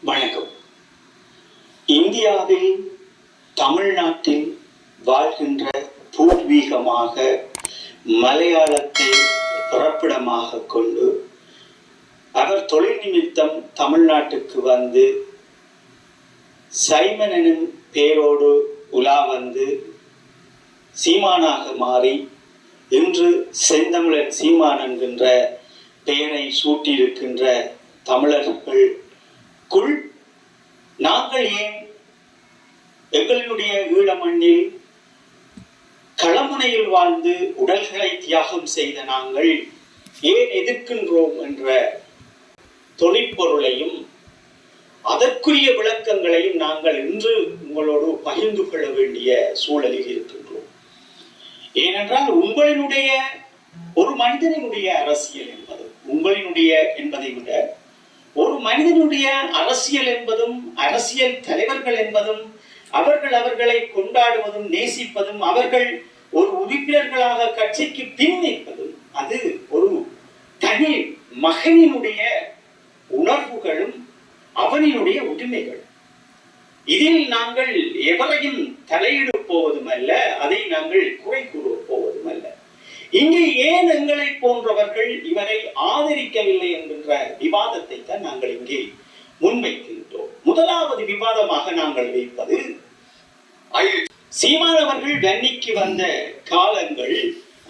வணக்கம். இந்தியாவில் தமிழ்நாட்டில் வாழ்கின்ற பூர்வீகமாக மலையாளத்தை பிறப்பிடமாக கொண்டு அவர் தொழில் நிமித்தம் தமிழ்நாட்டுக்கு வந்து சைமன் எனும் பெயரோடு உலா வந்து சீமானாக மாறி இன்று செந்தமிழன் சீமான் என்கின்ற பெயரை சூட்டியிருக்கின்ற தமிழர்களுக்குள் நாங்கள் ஏன் எங்களினுடைய ஈழ மண்ணில் களமுனையில் வாழ்ந்து உடல்களை தியாகம் செய்த நாங்கள் ஏன் எதிர்க்கின்றோம் என்ற தொனிப்பொருளையும் அதற்குரிய விளக்கங்களையும் நாங்கள் இன்று உங்களோடு பகிர்ந்து கொள்ள வேண்டிய சூழலில் இருக்கின்றோம். ஏனென்றால் உங்களினுடைய ஒரு மனிதனுடைய அரசியல் என்பது உங்களினுடைய என்பதை விட ஒரு மனிதனுடைய அரசியல் என்பதும் அரசியல் தலைவர்கள் என்பதும் அவர்களை கொண்டாடுவதும் நேசிப்பதும் அவர்கள் ஒரு உறுப்பினர்களாக கட்சிக்கு பின் நிற்பதும் அது ஒரு தனி மகனினுடைய உணர்வுகளும் அவனினுடைய உரிமைகள். இதில் நாங்கள் எவரையும் தலையிட போவதும் அல்ல, அதை நாங்கள் குறை கூற போவதும் அல்ல. இங்கே ஏன் எங்களை போன்றவர்கள் இவரை ஆதரிக்கவில்லை என்கின்ற விவாதத்தை தான் நாங்கள் இங்கே முன்வைக்கின்றோம். முதலாவது விவாதமாக நாங்கள் வைப்பது சீமான் அவர்கள் வன்னிக்கு வந்த காலங்கள்.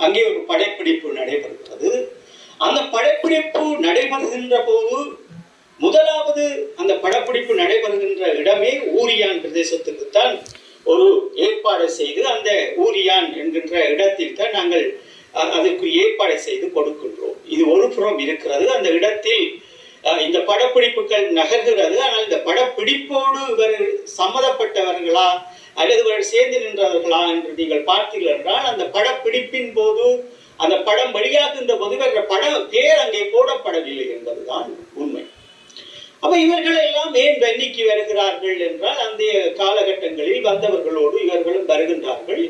அங்கே ஒரு படைப்பிடிப்பு நடைபெறுகிறது. அந்த படைப்பிடிப்பு நடைபெறுகின்ற போது முதலாவது அந்த படப்பிடிப்பு நடைபெறுகின்ற இடமே ஊரியான் பிரதேசத்துக்குத்தான் ஒரு ஏற்பாடு செய்து அந்த ஊரியான் என்கின்ற இடத்தில் தான் நாங்கள் அதற்கு ஏற்பாடு செய்து கொடுக்கின்றோம். இது ஒரு புறம் இருக்கிறது. அந்த இடத்தில் இந்த படப்பிடிப்புகள் நகர்கிறது. ஆனால் இந்த படப்பிடிப்போடு இவர் சம்மதப்பட்டவர்களா அல்லது இவர் சேர்ந்து நின்றவர்களா என்று நீங்கள் பார்த்தீர்கள் என்றால் அந்த படப்பிடிப்பின் போது அந்த படம் வெளியாகின்ற போது இவர்கள் பட பேர் அங்கே போடப்படவில்லை என்பதுதான் உண்மை. அப்ப இவர்கள் எல்லாம் ஏன் வன்னிக்கு வருகிறார்கள் என்றால் அந்த காலகட்டங்களில் வந்தவர்களோடு இவர்களும் வருகின்றார்கள்.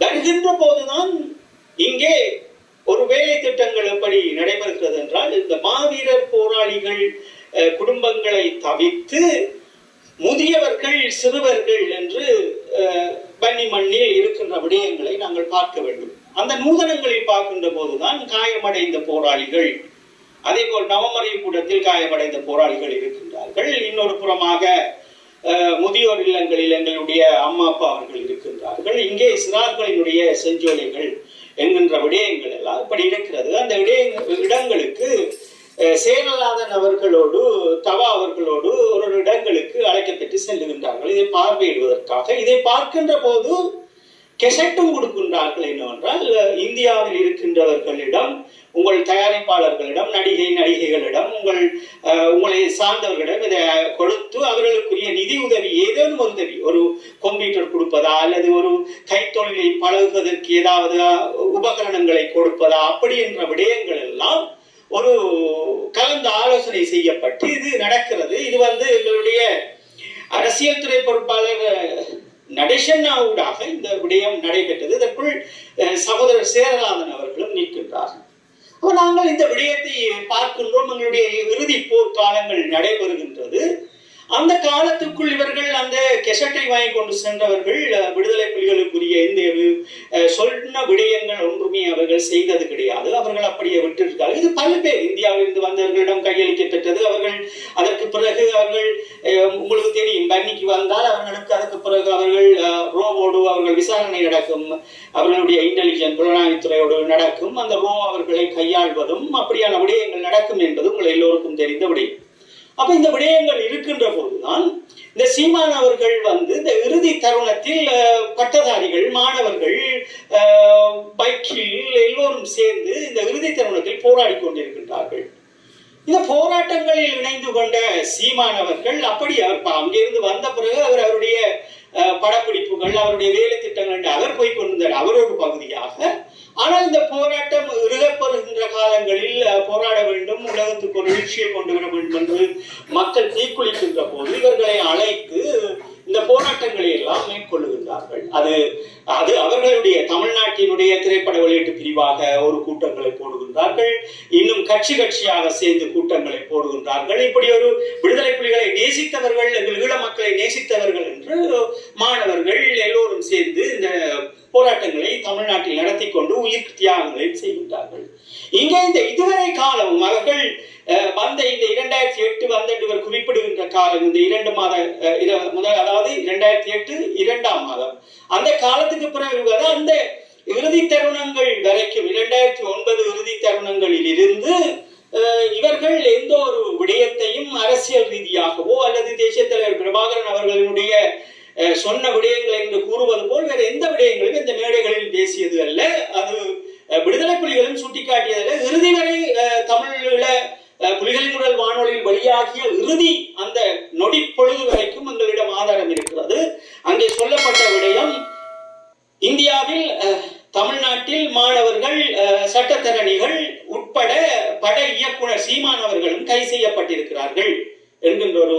வருகின்ற போதுதான் இங்கே ஒரு வேலை திட்டங்கள் எப்படி நடைபெறுகிறது என்றால் இந்த மாவீரர் போராளிகள் குடும்பங்களை தவிர்த்து முதியவர்கள் சிறுவர்கள் என்று வன்னி மண்ணில் இருக்கின்ற விடயங்களை நாங்கள் பார்க்க வேண்டும். அந்த நூதனங்களில் பார்க்கின்ற போதுதான் காயமடைந்த போராளிகள், அதே போல் நவமறை கூடத்தில் காயமடைந்த போராளிகள் இருக்கின்றார்கள். இன்னொரு புறமாக முதியோர் இல்லங்களில் எங்களுடைய அம்மா அப்பா அவர்கள் இருக்கின்றார்கள். இங்கே சிறார்களினுடைய செஞ்சோலைகள் என்கின்ற விடயங்கள் எல்லாம் இப்படி இருக்கிறது. அந்த இடங்களுக்கு சேரலாத நபர்களோடு தவா அவர்களோடு ஒரு இடங்களுக்கு அழைக்கப்பட்டு செல்லுகின்றார்கள் இதை பார்வையிடுவதற்காக. இதை பார்க்கின்ற போது கெசட்டும் கொடுக்கின்றார்கள். என்னவென்றால் இந்தியாவில் இருக்கின்றவர்களிடம், உங்கள் தயாரிப்பாளர்களிடம், நடிகைகளிடம், உங்களை சார்ந்தவர்களிடம் இதை கொடுத்து அவர்களுக்குரிய நிதி உதவி, ஏதேனும் ஒரு உதவி, ஒரு கம்ப்யூட்டர் கொடுப்பதா அல்லது ஒரு கைத்தொழிலை பழகுவதற்கு ஏதாவது உபகரணங்களை கொடுப்பதா, அப்படி என்ற விடயங்கள் எல்லாம் ஒரு கலந்து ஆலோசனை செய்யப்பட்டு இது நடக்கிறது. இது எங்களுடைய அரசியல் துறை பொறுப்பாளர் நடேசனாவுடாக இந்த விடயம் நடைபெற்றது. இதற்குள் சகோதரர் சேரலாதன் அவர்களும் நிற்கின்றார்கள். அப்போ நாங்கள் இந்த விடயத்தை பார்க்கின்றோம். எங்களுடைய இறுதி போர்க்காலங்கள் நடைபெறுகின்றது. அந்த காலத்துக்குள் இவர்கள் அந்த கெசட்டை வாங்கி கொண்டு சென்றவர்கள் விடுதலை புலிகளுக்குரிய இந்த சொன்ன விடயங்கள் ஒன்றுமே அவர்கள் செய்தது கிடையாது. அவர்கள் அப்படியே விட்டிருக்கார்கள். இது பல்வேறு இந்தியாவிலிருந்து வந்தவர்களிடம் கையளிக்க பெற்றது. அவர்கள் அதற்கு பிறகு அவர்கள் உங்களுக்கு தெரியும், வன்னிக்கு வந்தால் அவர்களுக்கு அதற்கு பிறகு அவர்கள் ரோவோடு அவர்கள் விசாரணை நடக்கும், அவர்களுடைய இன்டெலிஜென்ஸ் புலனாய்வுத்துறையோடு நடக்கும். அந்த ரோ அவர்களை கையாள்வதும் அப்படியான விடயங்கள் நடக்கும் என்பது உங்கள் எல்லோருக்கும் தெரிந்த விடயம். அப்ப இந்த விடயங்கள் இருக்கின்ற போதுதான் இந்த சீமான் அவர்கள் இந்த இறுதி தருணத்தில் பட்டதாரிகள், மாணவர்கள், பைக்கில் எல்லோரும் சேர்ந்து இந்த இறுதி தருணத்தில் போராடி கொண்டிருக்கின்றார்கள். இந்த போராட்டங்களில் இணைந்து கொண்ட சீமான் அவர்கள் அப்படி அங்கிருந்து வந்த பிறகு அவருடைய படப்பிடிப்புகள், அவருடைய வேலை திட்டங்கள் என்று அவர் போய் கொண்டிருந்தார், அவரோட பகுதியாக. ஆனால் இந்த போராட்டம் இறுகப்படுகின்ற காலங்களில் போராட வேண்டும், உலகத்துக்கு ஒரு எழுச்சியை கொண்டு வர வேண்டும் என்று மக்கள் தீக்குளிக்கின்ற போது இவர்களை அழைத்து இந்த போராட்டங்களை எல்லாம் மேற்கொள்ளுகின்றார்கள். அது அது அவர்களுடைய தமிழ்நாட்டினுடைய திரைப்பட வெளியீட்டு பிரிவாக ஒரு கூட்டங்களை போடுகின்றார்கள். இன்னும் கட்சியாக சேர்ந்து கூட்டங்களை போடுகின்றார்கள். இப்படி ஒரு விடுதலை புலிகளை நேசித்தவர்கள், எங்கள் ஈழ மக்களை நேசித்தவர்கள் என்று மாணவர்கள் எல்லோரும் சேர்ந்து இந்த போராட்டங்களை தமிழ்நாட்டில் நடத்தி கொண்டு உயிர் தியாகங்களை செய்கின்றார்கள். இங்கே இந்த இதுவரை காலமும் அவர்கள் வந்த இந்த 2008 வந்த இவர் குறிப்பிடுகின்ற காலம், இந்த 2 மாத முதல், அதாவது 2008 2ஆம் மாதம், அந்த காலத்துக்கு பிறகு அந்த இறுதி தருணங்கள் வரைக்கும் 2009 இறுதி தருணங்களில் இருந்து இவர்கள் எந்த ஒரு விடயத்தையும் அரசியல் ரீதியாகவோ அல்லது தேசிய தலைவர் பிரபாகரன் அவர்களுடைய சொன்ன விடயங்கள் என்று கூறுவது போல் வேறு எந்த விடயங்களும் இந்த மேடைகளில் பேசியது அல்ல. அது விடுதலை புலிகளும் சுட்டிக்காட்டியதில்லை. இறுதி வரை தமிழீழ புலிகளின் குரல் வானொலியில் வெளியாகிய இறுதி அந்த நொடி பொழுது வரைக்கும் எங்களிடம் ஆதாரம் இருக்கிறது. அங்கே சொல்லப்பட்ட விடயம், இந்தியாவில் தமிழ்நாட்டில் மாணவர்கள், சட்டத்தரணிகள் உட்பட பட இயக்குனர் சீமான் அவர்களும் கைது செய்யப்பட்டிருக்கிறார்கள் என்கின்ற ஒரு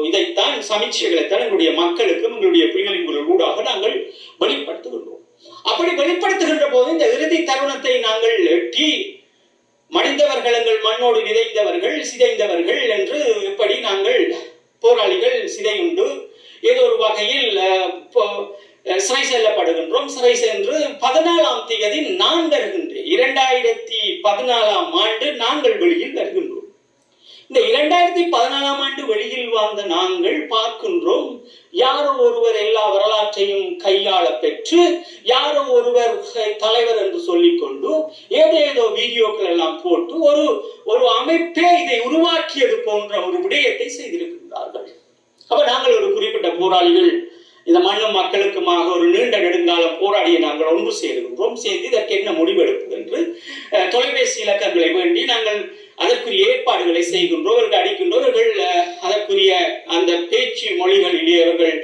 இதைத்தான் சமீட்சைகளைத்தான் எங்களுடைய மக்களுக்கும் எங்களுடைய புலிகளின் குரல் ஊடாக நாங்கள் வெளிப்படுத்துகின்றோம். அப்படி வெளிப்படுத்துகின்ற போது இந்த இறுதி தருணத்தை நாங்கள் எட்டி மடிந்தவர்கள், எங்கள் மண்ணோடு விதைந்தவர்கள், சிதைந்தவர்கள் என்று எப்படி நாங்கள் போராளிகள் சிதையுண்டு ஏதோ ஒரு வகையில் சிறை செல்லப்படுகின்றோம். சிறை சென்று 14ஆம் தேதி நான் வருகின்றேன். 2014ஆம் ஆண்டு நாங்கள் வெளியில் வருகின்றோம். இந்த 2014ஆம் ஆண்டு வெளியில் வாழ்ந்த நாங்கள் பார்க்கின்றோம், யாரோ ஒருவர் எல்லா வரலாற்றையும் கையாள பெற்று, யாரோ ஒருவர் தலைவர் என்று சொல்லிக்கொண்டு ஏதேதோ வீடியோக்கள் எல்லாம் போட்டு ஒரு அமைப்பே இதை உருவாக்கியது போன்ற ஒரு விடயத்தை செய்திருக்கின்றார்கள். அப்ப நாங்கள் ஒரு குறிப்பிட்ட போராளிகள் இந்த மண்ணும் மக்களுக்குமாக ஒரு நீண்ட நெடுங்காலம் போராடிய நாங்கள் ஒன்று சேருகின்றோம். சேர்ந்து இதற்கு என்ன முடிவெடுப்பது என்று தொலைபேசி இலக்கங்களை வேண்டி நாங்கள் அதற்குரிய ஏற்பாடுகளை செய்கின்றோம். அவர்கள் அடிக்கின்றவர்கள் அதற்குரிய அந்த பேச்சு மொழிகளிலே அவர்கள்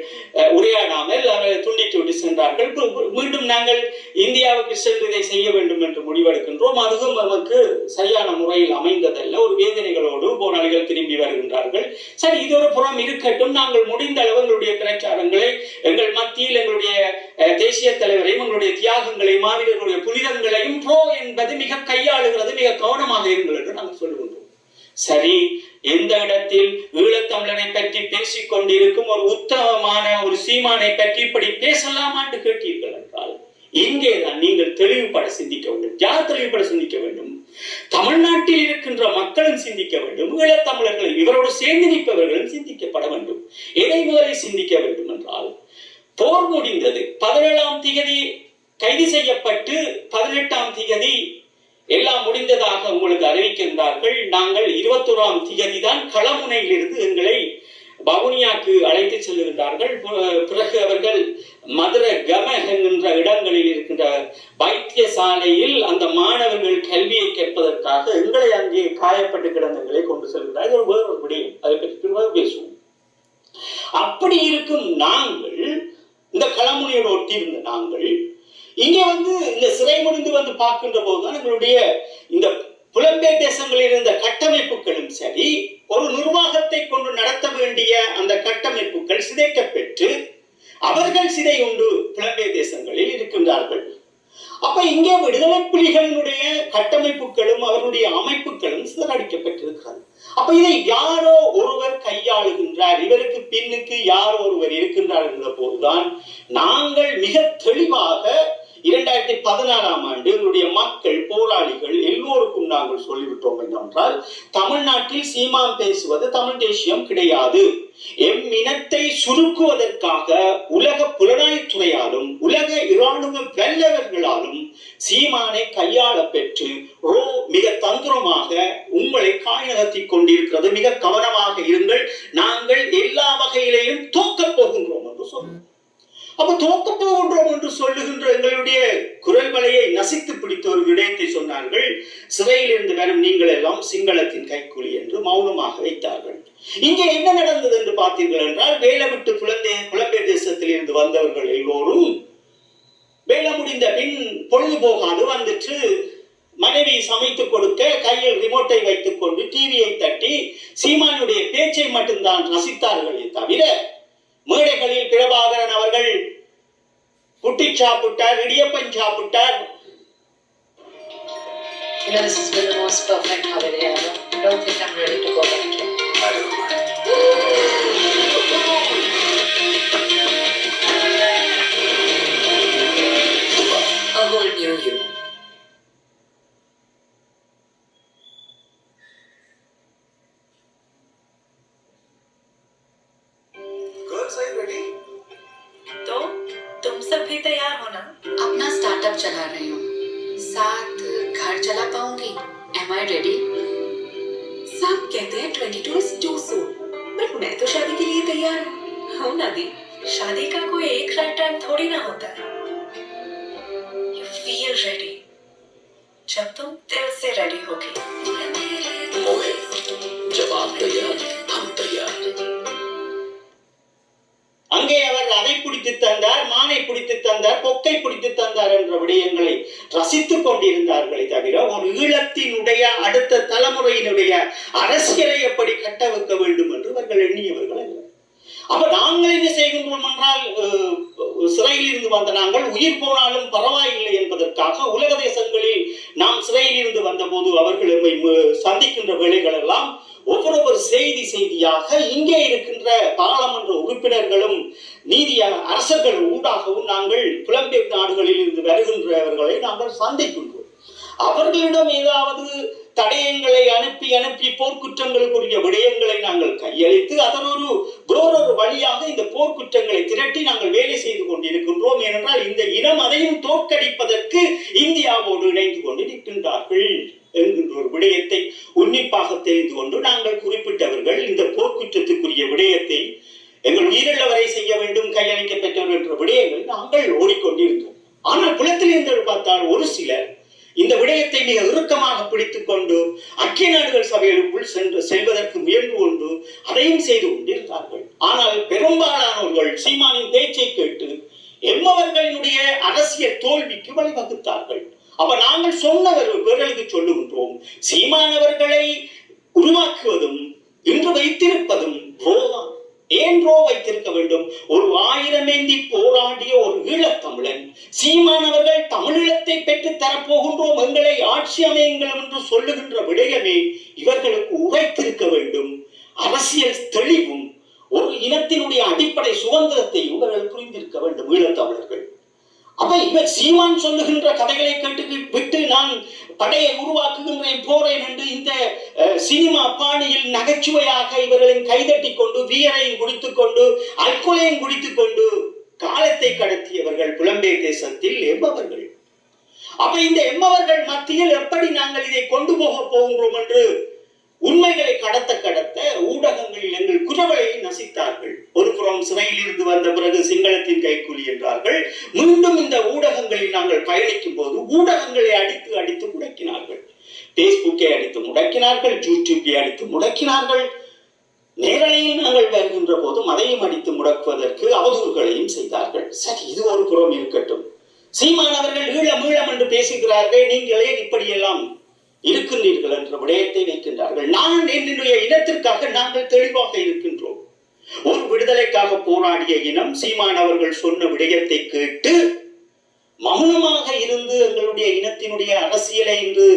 உரையாடாமல் அவர்கள் துண்டித்து விட்டு சென்றார்கள். மீண்டும் நாங்கள் இந்தியாவுக்கு சென்று இதை செய்ய வேண்டும் என்று முடிவெடுக்கின்றோம். அதுவும் நமக்கு சரியான முறையில் அமைந்ததல்ல. ஒரு வேதனைகளோடு போராளிகள் திரும்பி வருகின்றார்கள். சரி, இது ஒரு புறம் இருக்கட்டும். நாங்கள் முடிந்த அளவு எங்களுடைய பிரச்சாரங்களை எங்கள் மத்தியில் எங்களுடைய தேசிய தலைவரையும் எங்களுடைய தியாகங்களை மாவீரர்களுடைய புனிதங்களையும் என்பது மிக கையாளுகிறது, மிக கவனமாக இருங்கள் என்று நாங்கள் சொல்லுகின்றோம். சரி, எந்த இடத்தில் ஈழத்தமிழனை பற்றி பேசிக் கொண்டிருக்கும் ஒரு உத்தமமான ஒரு சீமானை பற்றி இப்படி பேசலாமா என்று கேட்டீர்கள் என்றால், இங்கேதான் நீங்கள் தெளிவுபட சிந்திக்க வேண்டும். யார் தெளிவுபட சிந்திக்க வேண்டும்? தமிழ்நாட்டில் இருக்கின்ற மக்களும் சிந்திக்க வேண்டும். ஈழத்தமிழர்கள் இவரோடு சேர்ந்து நிற்பவர்களும் சிந்திக்கப்பட வேண்டும். எதை முதலில் சிந்திக்க வேண்டும் என்றால், போர் முடிந்தது. 17ஆம் தேதி கைது செய்யப்பட்டு 18ஆம் தேதி எல்லாம் முடிந்ததாக உங்களுக்கு அறிவிக்கின்றார்கள். நாங்கள் 21ஆம் தேதி தான் களமுனையில் இருந்து எங்களை வவுனியாக்கு அழைத்து செல்லுகின்றார்கள். பிறகு அவர்கள் மதுரை கம என்கின்ற இடங்களில் இருக்கின்ற வைத்தியசாலையில் அந்த மாணவர்கள் கல்வியை கேட்பதற்காக எங்களை அங்கே காயப்பட்டு கிடந்தங்களை கொண்டு செல்கிறார்கள். இது வேறொரு விடயம், அதை பற்றி பிறகு பேசுவோம். அப்படி இருக்கும் நாங்கள், இந்த களமுனையோடு ஒட்டியிருந்த நாங்கள் இங்கே இந்த சிறை முடிந்து பார்க்கின்ற போதுதான் எங்களுடைய இந்த புலம்பெயர் தேசங்களில் இருந்த கட்டமைப்புகளும் சரி, ஒரு நிர்வாகத்தை கொண்டு நடத்த வேண்டிய அந்த கட்டமைப்புகள் சிதைக்க பெற்று அவர்கள் சிதை உண்டு புலம்பெயர் தேசங்களில் இருக்கின்றார்கள். அப்ப இங்கே விடுதலை புலிகளினுடைய கட்டமைப்புகளும் அவருடைய அமைப்புகளும் சிதறடிக்கப்பட்டிருக்கிறது. அப்ப இதை யாரோ ஒருவர் கையாளுகின்றார், இவருக்கு பின்னுக்கு யாரோ ஒருவர் இருக்கின்றார் என்ற போதுதான் நாங்கள் மிக தெளிவாக 2014ஆம் ஆண்டு எங்களுடைய மக்கள் போராளிகள் எல்லோருக்கும் நாங்கள் சொல்லிவிட்டோம் என்றால், தமிழ்நாட்டில் சீமான் பேசுவது தமிழ் தேசியம் கிடையாது. எம் இனத்தை சுருக்குவதற்காக உலக புலனாய்வுத்துறையாலும் உலக இராணுவ வல்லவர்களாலும் சீமானை கையாள பெற்று மிக தந்திரமாக உங்களை காய்நகர்த்திக் கொண்டிருக்கிறது. மிக கவனமாக இருங்கள், நாங்கள் எல்லா வகையிலேயும் தோக்கப் போகின்றோம் என்று சொல்லுவோம். அப்ப தோக்க போகின்றோம் என்று சொல்லுகின்ற எங்களுடைய குரல் வலையை நசித்து பிடித்த ஒரு விடயத்தை சொன்னார்கள். சிறையில் இருந்து வரும் நீங்கள் எல்லாம் சிங்களத்தின் கைக்கூலி என்று மௌனமாக வைத்தார்கள். இங்கே என்ன நடந்தது என்று பார்த்தீர்கள் என்றால், வேலை விட்டு புலம்பெயர் தேசத்தில் இருந்து வந்தவர்கள் எல்லோரும் வேலை முடிந்த பின் பொழுது போகாது வந்துட்டு மனைவி சமைத்துக் கொடுக்க கையில் ரிமோட்டை வைத்துக் கொண்டு டிவியை தட்டி சீமானுடைய பேச்சை மட்டும்தான் ரசித்தார்களே தவிர மேடைகளில் பிரபாகரன் அவர்கள் புட்டி சாப்பிட்டார், இடியப்பன் சாப்பிட்டார். You know, this has been the most perfect holiday ever. I don't think I'm ready to go back yet. I don't mind. A whole new you. Girls, are you ready? तो तुम सब भी तैयार हो ना? अपना स्टार्टअप चला रही हूँ, साथ घर चला पाऊंगी. Am I ready? सब कहते हैं 22 is too soon, बट मैं तो शादी के लिए तैयार हूँ ना दी. शादी का कोई एक राइट टाइम थोड़ी ना होता है. You feel ready जब तुम दिल से रेडी होगी. मोहित, जब आप तैयार हम तैयार. அங்கே அவர் அதை பிடித்து தந்தார், மானை பிடித்து தந்தார், பொக்கை பிடித்து தந்தார் என்ற விடயங்களை ரசித்துக் கொண்டிருந்தார்களே தவிர ஒரு ஈழத்தினுடைய அடுத்த தலைமுறையினுடைய அரசியலை எப்படி கட்டமைக்க வேண்டும் என்று அவர்கள் எண்ணியவர்கள் அல்ல. அப்ப நாங்கள் என்ன செய்கின்றோம் என்றால், சிறையில் இருந்து வந்த நாங்கள் உயிர் போனாலும் பரவாயில்லை என்பதற்காக உலக தேசங்களில் நாம் சிறையில் இருந்து வந்த போது அவர்கள் சந்திக்கின்ற வேலைகள் எல்லாம் ஒவ்வொரு செய்தியாக இங்கே இருக்கின்ற பாராளுமன்ற உறுப்பினர்களும் நீதி அரசர்கள் ஊடாகவும் நாங்கள் புலம்பெயர் நாடுகளில் இருந்து வருகின்றவர்களை நாங்கள் சந்திக்கின்றோம். அவர்களிடம் ஏதாவது தடயங்களை அனுப்பி போர்க்குற்றங்களுக்குரிய விடயங்களை நாங்கள் கையளித்து வேறொரு வழியாக இந்த போர்க்குற்றங்களை திரட்டி நாங்கள் வேலை செய்து கொண்டிருக்கின்றோம். ஏனென்றால் இந்த இனம் அதையும் தோற்கடிப்பதற்கு இந்தியாவோடு இணைந்து கொண்டு நிற்கின்றார்கள் என்கின்ற ஒரு விடயத்தை உன்னிப்பாக தெரிந்து கொண்டு நாங்கள் குறிப்பிட்டவர்கள் இந்த போர்க்குற்றத்துக்குரிய விடயத்தை எங்கள் உயிரிழவரை செய்ய வேண்டும், கையளிக்க பெற்றவர்கள் என்ற விடயங்கள் நாங்கள் ஓடிக்கொண்டிருந்தோம். ஆனால் புலத்தில் இருந்து பார்த்தால் ஒரு சிலர் இந்த விடயத்தை மிக இறுக்கமாக பிடித்துக் கொண்டு ஐக்கிய நாடுகள் சபைகளுக்குள் செல்வதற்கு முயன்று கொண்டு அதையும் செய்து கொண்டிருந்தார்கள். ஆனால் பெரும்பாலானவர்கள் சீமானின் பேச்சை கேட்டு எம்மவர்களினுடைய அரசியல் தோல்விக்கு வழிவகுத்தார்கள். அப்ப நாங்கள் சொன்னவர்களுக்கு சொல்லுகின்றோம், சீமானவர்களை உருவாக்குவதும் இன்று வைத்திருப்பதும் ரோதான். ஏன் ரோ வைத்திருக்க வேண்டும்? ஒரு 1000 ஏந்தி போராடிய ஒரு ஈழத்தமிழன் சீமானவர்கள் தமிழீழத்தை பெற்று தரப்போகின்றோம், எங்களை ஆட்சி அமையுங்கள் என்று சொல்லுகின்ற விடயமே இவர்களுக்கு உரைத்திருக்க வேண்டும். அரசியல் தெளிவும் ஒரு இனத்தினுடைய அடிப்படை சுதந்திரத்தை இவர்கள் புரிந்திருக்க வேண்டும் ஈழத்தமிழர்கள். அப்ப இவர் சீமான் சொல்லுகின்ற கதைகளை கேட்டு விட்டு நான் படையை உருவாக்குகின்றேன் போறேன் என்று இந்த சினிமா பாணியில் நகைச்சுவையாக இவர்களின் கைதட்டி கொண்டு வீரையும் குடித்துக் கொண்டு அல்கொலையும் குடித்துக் கொண்டு காலத்தை கடத்தியவர்கள் புலம்பெயர் தேசத்தில் எம்மவர்கள். அப்ப இந்த எம்மவர்கள் மத்தியில் எப்படி நாங்கள் இதை கொண்டு போக போகின்றோம் என்று உண்மைகளை கடத்த ஊடகங்களில் எங்கள் குரவலையை நசித்தார்கள். ஒரு புறம் சிறையில் இருந்து வந்த பிறகு சிங்களத்தின் கைக்கூலி என்றார்கள். மீண்டும் இந்த ஊடகங்களில் நாங்கள் பயணிக்கும் போது ஊடகங்களை அடித்து முடக்கினார்கள். பேஸ்புக்கை அடித்து முடக்கினார்கள், யூடியூப்பை அடித்து முடக்கினார்கள். நேரலையில் நாங்கள் வருகின்ற போதும் அதையும் அடித்து முடக்குவதற்கு அவதூறுகளையும் செய்தார்கள். சரி, இது ஒரு புறம் இருக்கட்டும். சீமானவர்கள் ஈழம் என்று பேசுகிறார்கள், நீங்களே இப்படியெல்லாம் இருக்கின்றீர்கள் என்ற விடயத்தை வைக்கின்றார்கள். நான் என்னுடைய இனத்திற்காக நாங்கள் தெளிவாக இருக்கின்றோம். ஒரு விடுதலைக்காக போராடிய இனம் சீமானவர்கள் சொன்ன விடயத்தை கேட்டு மௌனமாக இருந்து எங்களுடைய இனத்தினுடைய அரசியலை இன்று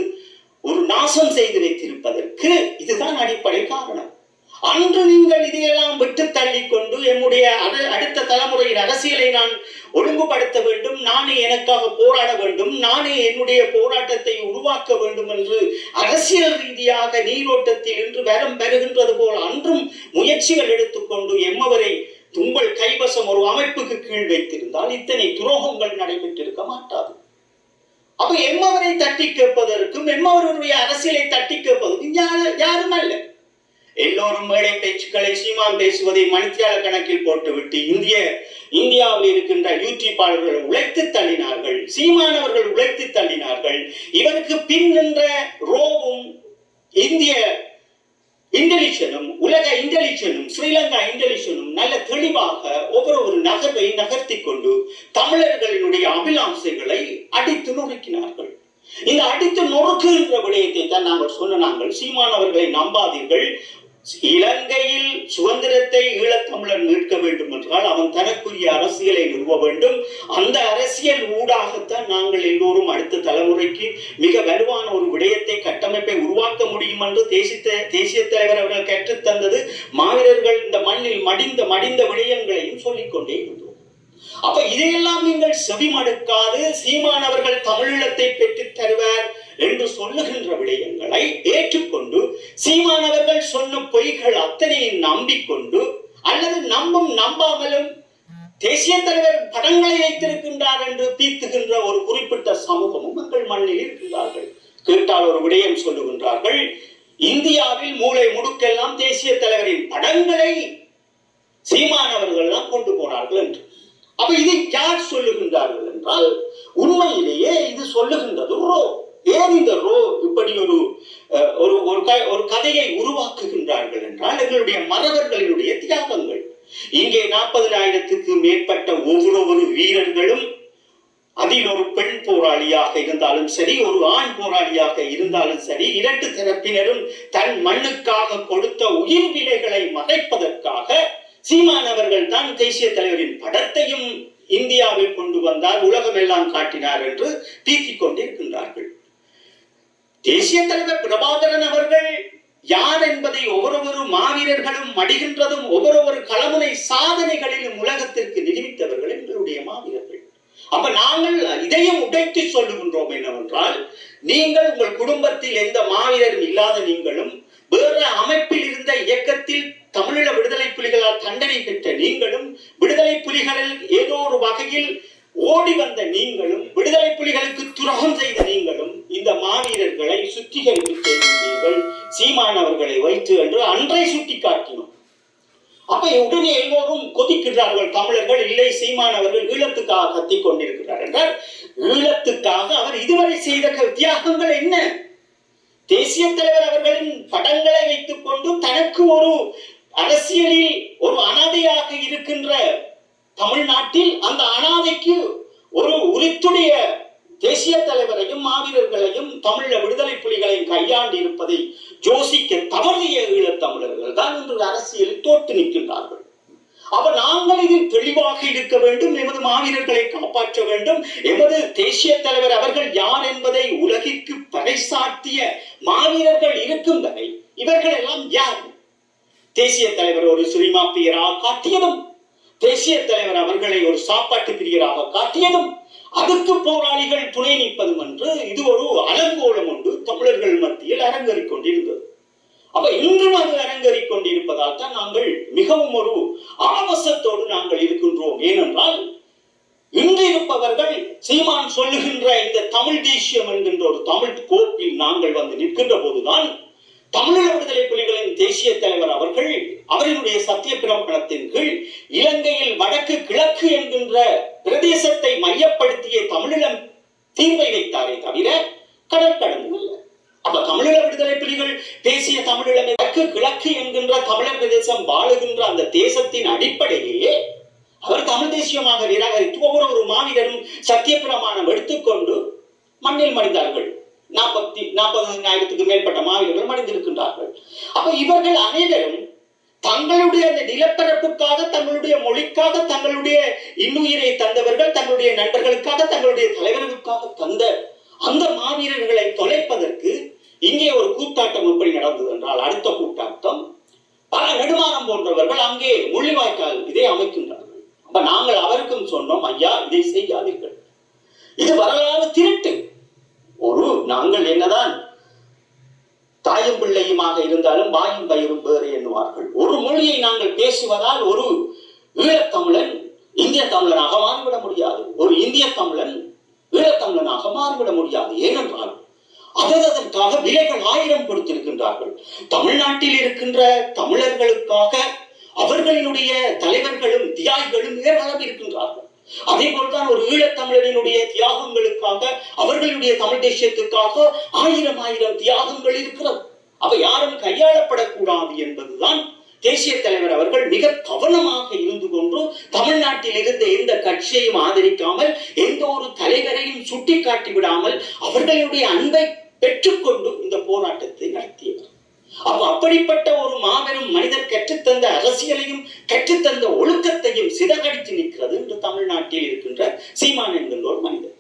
ஒரு நாசம் செய்து வைத்திருப்பதற்கு இதுதான் அடிப்படை காரணம். அன்று நீங்கள் இதையெல்லாம் விட்டு தள்ளிக்கொண்டு எம்முடைய அடுத்த தலைமுறையின் அரசியலை நான் ஒழுங்குபடுத்த வேண்டும், நானே எனக்காக போராட வேண்டும், நானே என்னுடைய போராட்டத்தை உருவாக்க வேண்டும் என்று அரசியல் ரீதியாக நீரோட்டத்தில் இன்று வருகின்றது போல் அன்றும் முயற்சிகள் எடுத்துக்கொண்டு எம்மவரை உங்கள் கைவசம் ஒரு அமைப்புக்கு கீழ் வைத்திருந்தால் இத்தனை துரோகங்கள் நடைபெற்றிருக்க மாட்டாது. அப்ப எம்மவரை தட்டி கேட்பதற்கும் எம்மவருடைய அரசியலை தட்டி கேட்பதற்கும் யாரும் அல்ல. எல்லோரும் மேடை பேச்சுக்களை சீமான் பேசுவதை மணித்தியால கணக்கில் போட்டுவிட்டு இந்தியாவில் இருக்கின்ற யூடியூபாளர்கள் உழைத்து தள்ளினார்கள், சீமானவர்கள் உழைத்து தள்ளினார்கள். இவருக்கு பின் நின்ற ரோவும் இந்திய இன்டெலிஜென்ஸும் உலக இன்டெலிஜென்ஸும் ஸ்ரீலங்கா இன்டெலிஜென்ஸும் நல்ல தெளிவாக ஒவ்வொரு நகர்வை நகர்த்தி கொண்டு தமிழர்களினுடைய அபிலாஷைகளை அடித்து நொறுக்கினார்கள். இந்த அடித்து நொறுக்குகின்ற விடயத்தை தான் நாங்கள் சீமானவர்களை நம்பாதீர்கள், இலங்கையில் சுதந்திரத்தை ஈழத்தமிழர் மீட்க வேண்டும் என்றால் அவன் தனக்குரிய அரசியலை நிறுவ வேண்டும். அந்த அரசியல் ஊடாகத்தான் நாங்கள் எல்லோரும் அடுத்த தலைமுறைக்கு மிக வலுவான ஒரு விடயத்தை கட்டமைப்பை உருவாக்க முடியும் என்று தேசிய தலைவர் அவர்கள் கற்றுத்தந்தது. மாவீரர்கள் இந்த மண்ணில் மடிந்த விடயங்களையும் சொல்லிக்கொண்டே இருந்தோம். அப்ப இதையெல்லாம் நீங்கள் செவிமடுக்காது சீமானவர்கள் தமிழீழத்தை பெற்றுத் தருவார் என்று சொல்லுகின்ற விடயங்களை ஏற்றுக்கொண்டு சீமானவர்கள் சொன்ன பொய்கள் அத்தனையும் நம்பிக்கொண்டு அல்லது நம்பாமலும் தேசிய தலைவர் படங்களை வைத்திருக்கின்றார் என்று தீர்த்துகின்ற ஒரு குறிப்பிட்ட சமூகமும் மக்கள் மண்ணில் இருக்கின்றார்கள். கேட்டால் ஒரு விடயம் சொல்லுகின்றார்கள், இந்தியாவில் மூளை முடுக்கெல்லாம் தேசிய தலைவரின் படங்களை சீமானவர்கள் தான் கொண்டு போனார்கள் என்று. அப்ப இதை யார் சொல்லுகின்றார்கள் என்றால் உண்மையிலேயே இது சொல்லுகின்றது ஏன் இந்த இப்படி ஒரு கதையை உருவாக்குகின்றார்கள் என்றால் எங்களுடைய மறவர்களுடைய தியாகங்கள். இங்கே 40,000க்கு மேற்பட்ட ஒவ்வொரு வீரர்களும் அதில் ஒரு பெண் போராளியாக இருந்தாலும் சரி, ஒரு ஆண் போராளியாக இருந்தாலும் சரி, இரண்டு தரப்பினரும் தன் மண்ணுக்காக கொடுத்த உயிர் விலைகளை மறைப்பதற்காக சீமானவர்கள் தான் தேசிய தலைவரின் படத்தையும் இந்தியாவில் கொண்டு வந்தார், உலகம் எல்லாம் காட்டினார் என்று தீர்த்திக் கொண்டிருக்கின்றார்கள். தேசிய தலைவர் பிரபாகரன் அவர்கள் யார் என்பதை ஒவ்வொரு மாவீரர்களும் மடிகின்றதும் ஒவ்வொரு களமுனை சாதனைகளிலும் உலகத்திற்கு நிரூபித்தவர்கள் எங்களுடைய மாவீரர்கள். அப்ப நாங்கள் இதையும் உடைத்து சொல்லுகின்றோம் என்னவென்றால், நீங்கள் உங்கள் குடும்பத்தில் எந்த மாவீரரும் இல்லாத நீங்களும் வேறு அமைப்பில் இருந்த இயக்கத்தில் தமிழீழ விடுதலை புலிகளால் தண்டனை பெற்ற நீங்களும் விடுதலை புலிகளில் ஏதோ ஒரு வகையில் ஓடி வந்த நீங்களும் விடுதலை புலிகளுக்கு துரோகம் செய்த நீங்களும் இந்த மாவீரர்களை சுத்திகரிப்பு செய்கின்றீர்கள் சீமானவர்களை வைத்து என்று அன்றை சுட்டி காட்டினோம். அப்ப உடனே எல்லோரும் கொதிக்கிறார்கள் தமிழர்கள். இல்லை, சீமானவர்கள் ஈழத்துக்காக கத்திக் கொண்டிருக்கிறார் என்றால் ஈழத்துக்காக அவர் இதுவரை செய்த தியாகங்கள் என்ன? தேசிய தலைவர் அவர்களின் படங்களை வைத்துக் கொண்டு தனக்கு ஒரு அரசியலில் ஒரு அனாதையாக இருக்கின்ற தமிழ்நாட்டில் அந்த அனாதைக்கு ஒரு உரித்துடைய தேசிய தலைவரையும் மாவீரர்களையும் தமிழ விடுதலை புலிகளையும் கையாண்டு இருப்பதை யோசிக்க தவறிய ஈழத்தமிழர்கள் தான் இன்று அரசியலில் தோற்று நிற்கின்றார்கள். அப்ப நாங்கள் இதில் தெளிவாக இருக்க வேண்டும். எமது மாவீரர்களை காப்பாற்ற வேண்டும். எமது தேசிய தலைவர் அவர்கள் யார் என்பதை உலகிற்கு பறைசாற்றிய மாவீரர்கள் இருக்கும் வரை இவர்கள் எல்லாம் யார்? தேசிய தலைவர் ஒரு சினிமா பிரியராக காட்டியதும், தேசிய தலைவர் அவர்களை ஒரு சாப்பாட்டு பிரியராக காட்டியதும், அதுக்கு போராளிகள் துணை நிற்பதும் என்று இது ஒரு அலங்கோலம் ஒன்று தமிழர்கள் மத்தியில் அரங்கேறிக் கொண்டிருந்தது. அப்ப இன்றும் அது அரங்கேறிக் கொண்டிருப்பதால் தான் நாங்கள் மிகவும் ஒரு ஆவசத்தோடு நாங்கள் இருக்கின்றோம். ஏனென்றால் இன்று இருப்பவர்கள் சீமான் சொல்லுகின்ற இந்த தமிழ் தேசியம் என்கின்ற ஒரு தமிழ் கோப்பில் நாங்கள் வந்து நிற்கின்ற போதுதான் தமிழீழ விடுதலை புலிகளின் தேசிய தலைவர் அவர்கள் அவர்களுடைய சத்திய பிரகடனத்தின் கீழ் இலங்கையில் வடக்கு கிழக்கு என்கின்ற பிரதேசத்தை மையப்படுத்திய தமிழீழம் தீர்வை வைத்தாரே தவிர கடல் கடந்து அல்ல. அப்ப தமிழீழ விடுதலை புலிகள் பேசிய தமிழீழம் வடக்கு கிழக்கு என்கின்ற தமிழர் பிரதேசம் வாழுகின்ற அந்த தேசத்தின் அடிப்படையிலேயே அவர் தமிழ் தேசியமாக நிராகரித்து ஒவ்வொரு மாவீரரும் சத்திய பிரமாணம் எடுத்துக்கொண்டு மண்ணில் மடிந்தார்கள். 40,000க்கு மேற்பட்ட மாவீரர்கள் மடிந்திருக்கின்றார்கள். அப்ப இவர்கள் அனைவரும் தங்களுடைய அந்த நிலப்பரப்புக்காக, தங்களுடைய மொழிக்காக, தங்களுடைய இன்னுயிரை தந்தவர்கள், தங்களுடைய நண்பர்களுக்காக, தங்களுடைய தலைவர்களுக்காக தந்த அந்த மாவீரர்களை தொலைப்பதற்கு இங்கே ஒரு கூத்தாட்டம் எப்படி நடந்தது என்றால், அடுத்த கூட்டாட்டம் பல நெடுமாறம் போன்றவர்கள் அங்கே முள்ளிவாய்க்கால் இதை அமைக்கின்றார்கள். அப்ப நாங்கள் அவருக்கும் சொன்னோம், ஐயா இதை செய்யாதீர்கள், இது வரலாறு திருட்டு. நாங்கள் என்னதான் தாயும் பிள்ளையுமாக இருந்தாலும் வாயும் பயிரும் வேறு எண்ணுவார்கள். ஒரு மொழியை நாங்கள் பேசுவதால் ஒரு ஈழத்தமிழன் இந்திய தமிழனாக மாறிவிட முடியாது, ஒரு இந்திய தமிழன் ஈழத்தமிழனாக மாறிவிட முடியாது. ஏனென்றால் அதற்காக விலைகள் 1000 கொடுத்திருக்கின்றார்கள். தமிழ்நாட்டில் இருக்கின்ற தமிழர்களுக்காக அவர்களினுடைய தலைவர்களும் தியாகிகளும் ஏராளம் இருக்கின்றார்கள். அதே போல்தான் ஒரு ஈழத்தமிழரினுடைய தியாகங்களுக்காக, அவர்களுடைய தமிழ் தேசியத்துக்காக 1000 தியாகங்கள் இருக்கிறது. அவை யாரும் கையாளப்படக்கூடாது என்பதுதான் தேசிய தலைவர் அவர்கள் மிக கவனமாக இருந்து கொண்டு தமிழ்நாட்டில் இருந்த எந்த கட்சியையும் ஆதரிக்காமல், எந்த ஒரு தலைவரையும் சுட்டி காட்டி விடாமல் அவர்களுடைய அன்பை பெற்றுக்கொண்டு இந்த போராட்டத்தை நடத்தியவர். அப்ப அப்படிப்பட்ட ஒரு மாபெரும் மனிதர் கற்றுத்தந்த அரசியலையும் கற்றுத்தந்த ஒழுக்கத்தையும் சிதறடித்து நிற்கிறது என்று தமிழ்நாட்டில் இருக்கின்ற சீமான் என்கின்ற ஒரு மனிதர்.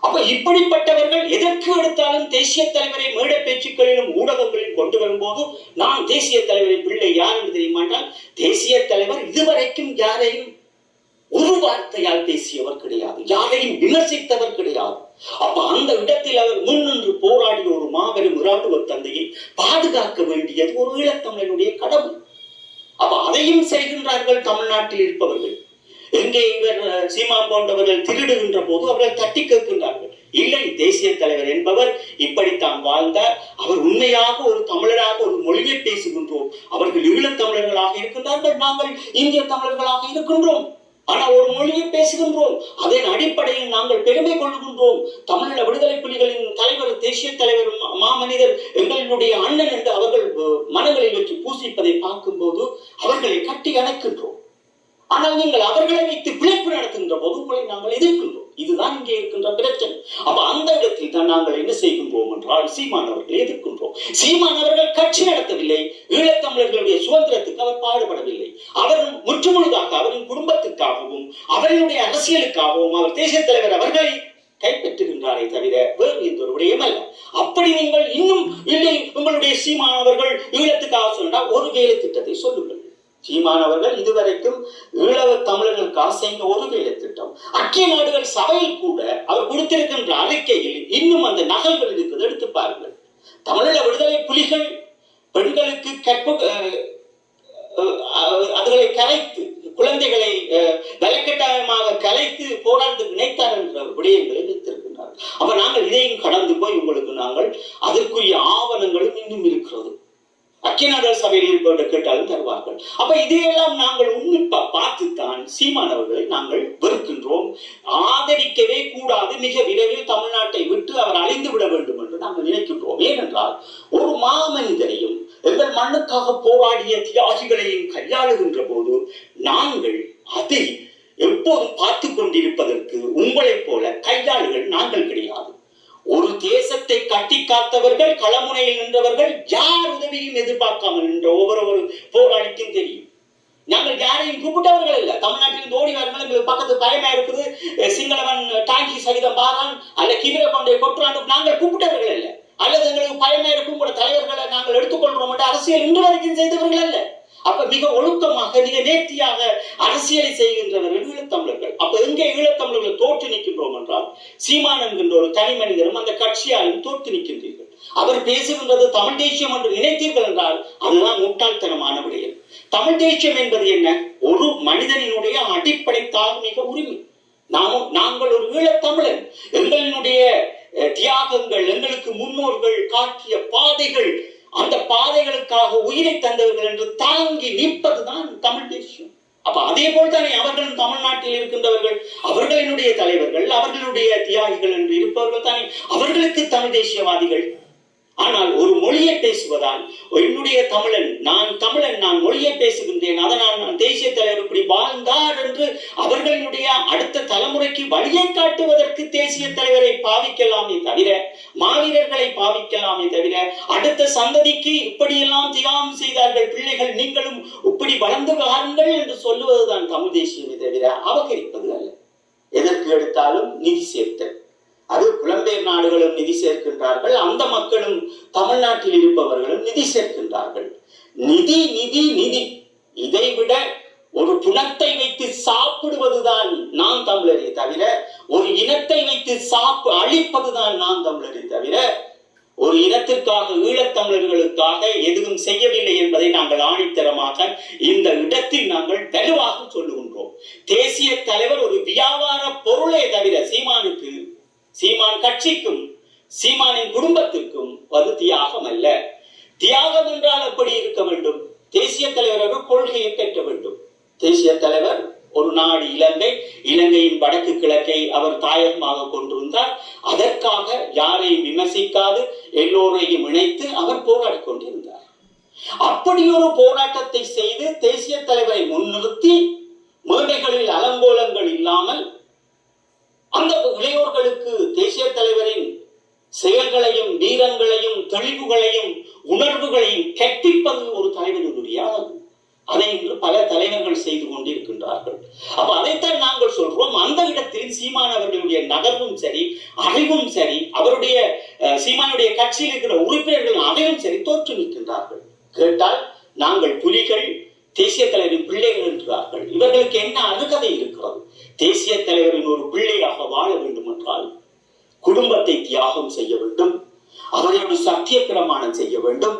அப்ப இப்படிப்பட்டவர்கள் எதற்கு எடுத்தாலும் தேசிய தலைவரை மேடை பேச்சுக்களிலும் ஊடகங்களிலும் கொண்டு வரும்போது நான் தேசிய தலைவரின் பிள்ளை யார் என்று தெரியுமானால், தேசிய தலைவர் இதுவரைக்கும் யாரையும் ஒரு வார்த்தையால் பேசியவர் கிடையாது, யாரையும் விமர்சித்தவர் கிடையாது. அப்ப அந்த இடத்தில் அவர் முன்னின்று போராடிய ஒரு மாபெரும் இராணுவ தந்தையை பாதுகாக்க வேண்டியது ஒரு ஈழத்தமிழனுடைய கடமை. அப்ப அதையும் செய்கின்றார்கள் தமிழ்நாட்டில் இருப்பவர்கள். எங்கே இவர் சீமான் போன்றவர்கள் திருடுகின்ற போது அவர்கள் தட்டி கேட்கின்றார்கள், இல்லை தேசிய தலைவர் என்பவர் இப்படித்தான் வாழ்ந்தார், அவர் உண்மையாக ஒரு தமிழராக ஒரு மொழியை பேசுகின்றோம், அவர்கள் ஈழத்தமிழர்களாக இருக்கின்றார்கள், நாங்கள் இந்திய தமிழர்களாக இருக்கின்றோம், ஆனால் ஒரு மொழியை பேசுகின்றோம், அதன் அடிப்படையில் நாங்கள் பெருமை கொள்கின்றோம். தமிழீழ விடுதலை புலிகளின் தலைவர் தேசிய தலைவர் மாமனிதர் எங்களுடைய அண்ணன் என்று அவர்கள் மனங்களில் வச்சு பூசிப்பதை பார்க்கும்போது அவர்களை கட்டி அணைக்கின்றோம். ஆனால் நீங்கள் அவர்களை வைத்து பிழைப்பு நடத்துகின்ற போது உங்களை நாங்கள் எதிர்க்கின்றோம். இதுதான் இங்கே இருக்கின்ற பிரச்சனை. அப்ப அந்த இடத்தில் தான் நாங்கள் என்ன செய்கின்றோம் என்றால் சீமான் அவர்களை எதிர்க்கின்றோம். சீமான் அவர்கள் கட்சி நடத்தவில்லை, ஈழத்தமிழர்களுடைய சுதந்திரத்துக்கு அவர் பாடுபடவில்லை. அவர் முற்றுமுழுதாக அவரின் குடும்பத்துக்காகவும் அவர்களுடைய அரசியலுக்காகவும் அவர் தேசிய தலைவர் அவர்களை கைப்பற்றுகின்றாரே தவிர வேறு எந்த ஒரு விடயம் அல்ல. அப்படி நீங்கள் இன்னும் இல்லை உங்களுடைய சீமான் அவர்கள் ஈழத்துக்காக சொன்னால் ஒரு வேலை திட்டத்தை சொல்லுங்கள். சீமான் அவர்கள் இதுவரைக்கும் ஈழவ தமிழர்களுக்கு செய்த ஒரு வேலை திட்டம், ஐக்கிய நாடுகள் சபையில் கூட அவர் கொடுத்திருக்கின்ற அறிக்கையில் இன்னும் அந்த நகல்கள் இருக்குது, எடுத்து பாருங்கள். தமிழீழ விடுதலை புலிகள் பெண்களுக்கு அதுகளை கலைத்து குழந்தைகளை வலைக்கட்டாயமாக கலைத்து போராட்டத்துக்கு நினைத்தார் என்ற விடயங்களை வைத்திருக்கின்றார். அப்ப நாங்கள் இதையும் கடந்து போய் உங்களுக்கு நாங்கள் அதற்குரிய ஆவணங்களும் இன்னும் இருக்கிறது. ஐக்கிய நாடுகள் சபையில் இருப்பவர்கள் கேட்டாலும் தருவார்கள். அப்ப இதையெல்லாம் நாங்கள் உன்னிப்பா பார்த்துத்தான் சீமான் அவர்களை நாங்கள் வெறுக்கின்றோம், ஆதரிக்கவே கூடாது, மிக விரைவில் தமிழ்நாட்டை விட்டு அவர் அழிந்து விட வேண்டும் என்று நாங்கள் நினைக்கின்றோம். ஏனென்றால் ஒரு மாமனிதரையும் எங்கள் மண்ணுக்காக போராடிய தியாகிகளையும் கையாளுகின்ற போது நாங்கள் அதை எப்போதும் பார்த்து கொண்டிருப்பதற்கு உங்களைப் போல கையாளுகள் நாங்கள் கிடையாது. ஒரு தேசத்தை கட்டி காத்தவர்கள், களமுனையில் நின்றவர்கள், யார் உதவியும் எதிர்பார்க்காமல் நின்ற ஒவ்வொரு போராளிக்கும் தெரியும். நாங்கள் யாரையும் கூப்பிட்டவர்கள் இல்ல. தமிழ்நாட்டில் ஓடி வரங்கள் எங்களுக்கு பக்கத்து பயமா இருக்குது, சிங்களவன் டாங்கி சகிதம் பாரான் அல்ல கிபிர கொண்டை கொட்டுறான், நாங்கள் கூப்பிட்டவர்கள் இல்ல. அல்லது எங்களுக்கு பயமா இருக்கும் கூட தலைவர்களை நாங்கள் எடுத்துக்கொள்றோம் என்று அரசியல் இன்று வரைக்கும் செய்தவர்கள் அல்ல. அப்ப மிக ஒழுக்கமாக மிக நேர்த்தியாக அரசியலை செய்கின்றவர்கள் ஈழத்தமிழர்கள். அப்ப எங்கே ஈழத்தமிழர்கள் தோற்று நிற்கின்றோம் என்றால் சீமான் என்கின்ற ஒரு தனி மனிதரும் அந்த கட்சியாலும் தோற்று நிற்கின்றீர்கள். அவர் பேசுகின்றது தமிழ் தேசியம் என்று நினைத்தீர்கள் என்றால் அதுதான் முட்டாள்தனமான விடயம். தமிழ் தேசியம் என்பது என்ன? ஒரு மனிதனினுடைய அடிப்படை தார்மீக உரிமை. நாங்கள் ஒரு ஈழத்தமிழன், எங்களினுடைய தியாகங்கள், எங்களுக்கு முன்னோர்கள் காட்டிய பாதைகள், அந்த பாதைகளுக்காக உயிரை தந்தவர்கள் என்று தாங்கி நிற்பதுதான் தமிழ் தேசியம். அப்ப அதே போல் தானே அவர்களும் தமிழ்நாட்டில் இருக்கின்றவர்கள், அவர்களினுடைய தலைவர்கள், அவர்களுடைய தியாகிகள் என்று இருப்பவர்கள் தானே அவர்களுக்கு தமிழ் தேசியவாதிகள். ஆனால் ஒரு மொழியை பேசுவதால் என்னுடைய தமிழன், நான் மொழியை பேசுகின்றேன், அதனால் நான் தேசிய தலைவர் இப்படி வாழ்ந்தார் என்று அவர்களுடைய அடுத்த தலைமுறைக்கு வழியை காட்டுவதற்கு தேசிய தலைவரை பாவிக்கலாமே தவிர, மாவீரர்களை பாவிக்கலாமே தவிர, அடுத்த சந்ததிக்கு இப்படியெல்லாம் தியாகம் செய்தார்கள் பிள்ளைகள், நீங்களும் இப்படி வளர்ந்து வாருங்கள் என்று சொல்லுவதுதான் தமிழ் தேசியமே தவிர அபகரிப்பது அல்ல. எதற்கு எடுத்தாலும் நிதி சேர்த்தல், அது புலம்பெயர் நாடுகளும் நிதி சேர்க்கின்றார்கள், அந்த மக்களும் தமிழ்நாட்டில் இருப்பவர்களும் நிதி சேர்க்கின்றார்கள். நிதி நிதி நிதி, இதைவிட ஒரு புணத்தை வைத்து சாப்பிடுவதுதான் நான் தமிழரை தவிர, ஒரு இனத்தை வைத்து அழிப்பதுதான் நான் தமிழரை தவிர, ஒரு இனத்திற்காக ஈழத்தமிழர்களுக்காக எதுவும் செய்யவில்லை என்பதை நாங்கள் ஆணித்தரமாக இந்த இடத்தில் நாங்கள் வலுவாக சொல்லுகின்றோம். தேசிய தலைவர் ஒரு வியாபார பொருளே தவிர சீமான் கட்சிக்கும் சீமானின் குடும்பத்திற்கும் அது தியாகம் அல்ல. தியாகம் என்றால் எப்படி இருக்க வேண்டும்? தேசிய தலைவர் கொள்கையை பெற்ற வேண்டும். தேசிய தலைவர் ஒரு நாடு இலங்கையின் வடக்கு கிழக்கை அவர் தாயகமாக கொண்டிருந்தார். அதற்காக யாரையும் விமர்சிக்காது எல்லோரையும் இணைத்து அவர் போராடி கொண்டிருந்தார். அப்படி ஒரு போராட்டத்தை செய்து தேசிய தலைவரை முன்னிறுத்தி மேடைகளில் அலங்கோலங்கள் இல்லாமல் அந்த இளையோர்களுக்கு தேசிய தலைவரின் செயல்களையும் வீரங்களையும் தெளிவுகளையும் உணர்வுகளையும் கற்பிப்பது ஒரு தலைவனுடைய அழகு. அதை இன்று பல தலைவர்கள் செய்து கொண்டிருக்கின்றார்கள். அப்ப அதைத்தான் நாங்கள் சொல்றோம். அந்த இடத்தில் சீமான் அவர்களுடைய நகர்வும் சரி, அறிவும் சரி, அவருடைய சீமானுடைய கட்சியில் இருக்கிற உறுப்பினர்கள் அனைவரும் சரி தோற்று நிற்கின்றார்கள். கேட்டால் நாங்கள் புலிகள், தேசிய தலைவரின் பிள்ளைகள் என்கிறார்கள். இவர்களுக்கு என்ன அருகதை இருக்கிறது? தேசிய தலைவரின் ஒரு பிள்ளையாக வாழ வேண்டும் என்றால் குடும்பத்தை தியாகம் செய்ய வேண்டும், அவரோடு சத்திய பிரமாணம் செய்ய வேண்டும்,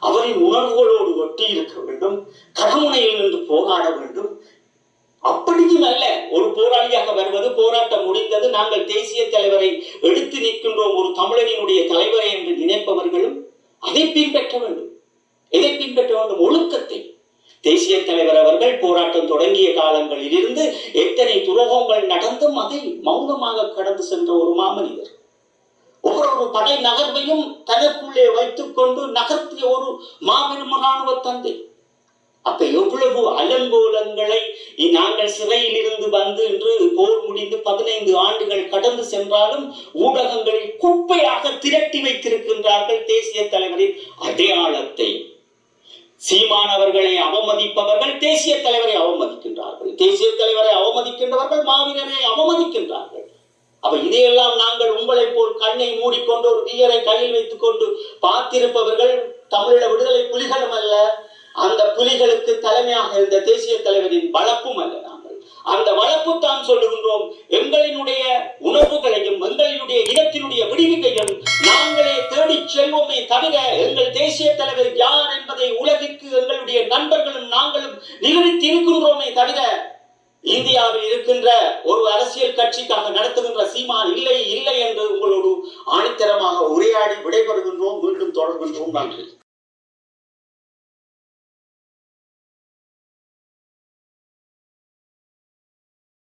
அவரின் உணர்வுகளோடு ஒட்டி இருக்க வேண்டும், கடமுனையில் நின்று போராட வேண்டும். அப்படியும் அல்ல ஒரு போராளியாக வருவது, போராட்டம் முடிந்தது, நாங்கள் தேசிய தலைவரை எடுத்து நிற்கின்றோம், ஒரு தமிழரினுடைய தலைவரை என்று நினைப்பவர்களும் அதை பின்பற்ற வேண்டும். எதை பின்பற்ற வேண்டும்? ஒழுக்கத்தை. தேசிய தலைவர் அவர்கள் போராட்டம் தொடங்கிய காலங்களில் இருந்து எத்தனை துரோகங்கள் நடந்தும் அதை மௌனமாக கடந்து சென்ற ஒரு மாமனிதர். ஒவ்வொரு படை நகர்வையும் தனக்குள்ளே வைத்துக் கொண்டு நகர்த்திய ஒரு மாபெரும் இராணுவ தந்தை. அப்ப எவ்வளவு அலங்கோலங்களை நாங்கள் சிறையில் இருந்து வந்து இன்று போர் முடிந்து 15 ஆண்டுகள் கடந்து சென்றாலும் ஊடகங்களில் குப்பையாக திரட்டி வைத்திருக்கின்றார்கள் தேசிய தலைவரின் அடையாளத்தை. சீமான் அவர்களை அவமதிப்பவர்கள் தேசிய தலைவரை அவமதிக்கின்றார்கள், தேசிய தலைவரை அவமதிக்கின்றவர்கள் மாவீரரை அவமதிக்கின்றார்கள். அப்ப இதையெல்லாம் நாங்கள் உங்களை போல் கண்ணை மூடிக்கொண்டு ஒரு வீரரை கையில் வைத்துக் கொண்டு பார்த்திருப்பவர்கள் தமிழீழ விடுதலை புலிகளும் அல்ல, அந்த புலிகளுக்கு தலைமையாக இருந்த தேசிய தலைவரின் வளப்பும் அல்ல. நாங்கள் அந்த வளப்பு தான் சொல்லுகின்றோம். எங்களினுடைய உணர்வுகளையும் எங்களினுடைய இனத்தினுடைய விடுவிக்கையும் நாங்களே தேடி செல்வோமே தவிர எங்கள் தேசிய தலைவர் யார் என்பதை உலகிற்கு எங்களுடைய நண்பர்களும் நாங்களும் நிரூபித்து இருக்கின்றோமே தவிர இந்தியாவில் இருக்கின்ற ஒரு அரசியல் கட்சிக்காக நடத்துகின்ற சீமான் இல்லை இல்லை என்று உங்களோடு ஆணித்தரமாக உரையாடி விடைபெறுகின்றோம். மீண்டும் தொடர்கின்றோம். நன்றி.